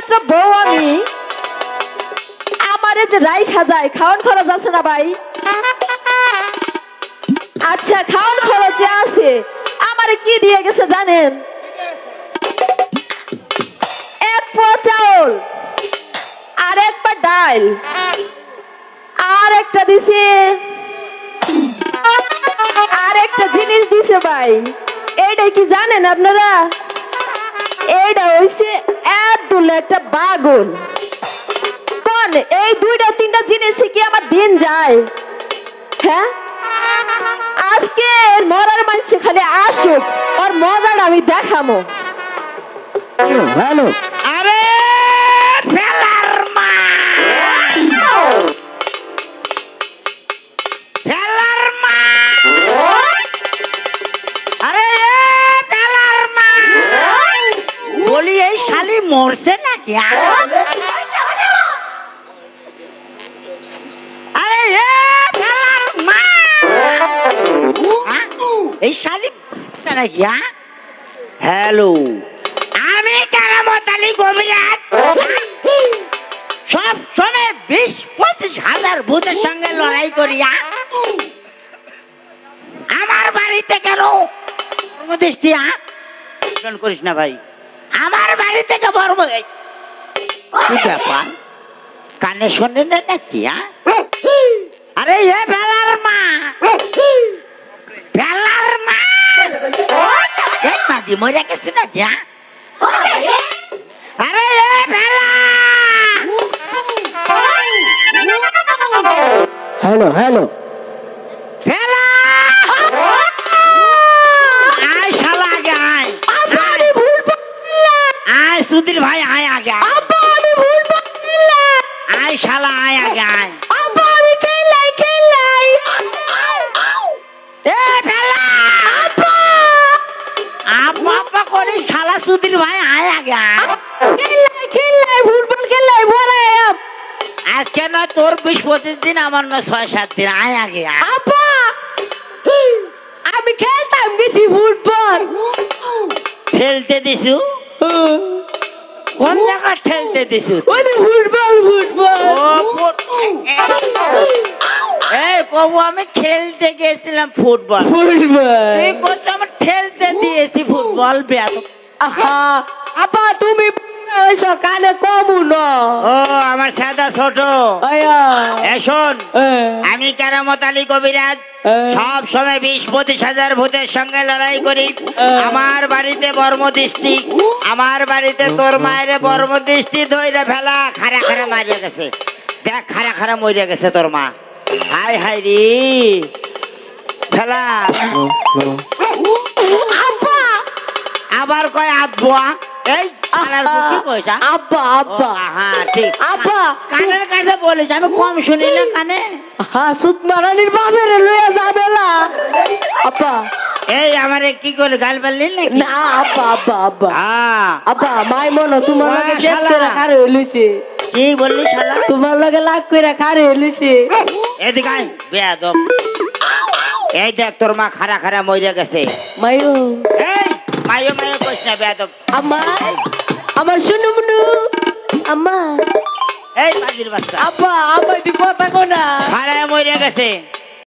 মাত্র বউ আমি, আমারে যে রাইখা যায় খাওয়ান খরচ আছে না ভাই? আচ্ছা খাওয়ান খরচে আছে, আমারে কি দিয়ে গেছে জানেন? এক পোয়া চাউল, আর এক পা ডাল, আর একটা দিছে, আর একটা জিনিস দিছে ভাই। এইটা কি জানেন আপনারা? এইটা হইছে একদুলে একটা বাগল। কোন এই দুইটা তিনটা জিনিসে কি আমার দিন যায়? হ্যাঁ, আজকে মরার মানুষ খালি আসুক, ওর মজাটা আমি দেখামো। হ্যালো, আরে ফেলার মা, ফেলার মা, আরে ফেলার মা, বলি এই শালি মরছে নাকি? আরে ফেলার মা, এই শালি নাকি? হ্যালো, আমি কেরামত আলী গভীরাত সব সময় 20-25 হাজার ভূতের সঙ্গে লড়াই করিয়া আমার বাড়িতে কেন বর্মদৃষ্টি করিস না ভাই? আমার বাড়ি থেকে বর্ম কি ব্যাপার, কানে শোনে না নাকি? আরে এ ফেলার মা, ফেলার মা, মাঝি মরে গেছে নাকি? আরে ভেলা, হ্যালো হ্যালো, ভেলা, আয় শালা আগে আয়, আয় সুধীর ভাই আয় আগে আয়, শালা আয় আগে আয়। এ ভেলা, আপা আপা করে শালা সুধীর ভাই আয় আগে আয়। ফুটবল খেললাই ভরে আজকে না তোর 20-25 দিন, আমার না 6-7 দিন, আয় আগে আয়। আপা, আমি খেলতাম গেছি ফুটবল। ঠেলতে দিছু? কোন জায়গা ঠেলতে দিছু? ফুটবল ফুটবল এই কবু আমি খেলতে গেছিলাম ফুটবল, ফুটবল। তুই বলছো আমার ঠেলতে দিয়েছি ফুটবল। বেয়াদব। আহা, আপা তুমি হইছো কানে কমু না। ও আমার সাদা ছোট, এ শোন, আমি কেরামত আলী কবিরাজ সব সময় 20-25 হাজার ভূতের সঙ্গে লড়াই করি। আমার বাড়িতে বর্মদৃষ্টি, আমার বাড়িতে তোর মায়ের বর্মদৃষ্টি ধইরা ফেলা খারা খারা মারিয়া গেছে। দেখ খারা খারা মরিয়া গেছে তোর মা। হাই হাই রে ফেলা, আবার কয় আধবোয়া। এই কানার কি কইছা? আব্বা আব্বা, হ্যাঁ ঠিক, আব্বা কানের কাছে বলিস, আমি কম শুনি না কানে। হ্যাঁ, সুত মারানির বাপের লইয়া যাবে না আব্বা। এই আমারে কি করে গাল পারলি নাকি? না আব্বা আব্বা আব্বা হ্যাঁ, আব্বা, মাই মনো তোমার লগে শালা। দেখতে রাখার হইলিছে, কি বললি শালা? তোমার লগে লাগ কইরা খারে হইলিছে। এদিকে আয় বেয়াদব। এই দেখ তোর মা খারা খারা মরিয়া গেছে। মাইও এই মায়ো মায়ো কইস না বেয়াদব। আম্মা, আমার শুনু মুনু আম্মা। এই বাজির বাচ্চা আব্বা, আমার দি কথা কোনা। খারা মরিয়া গেছে।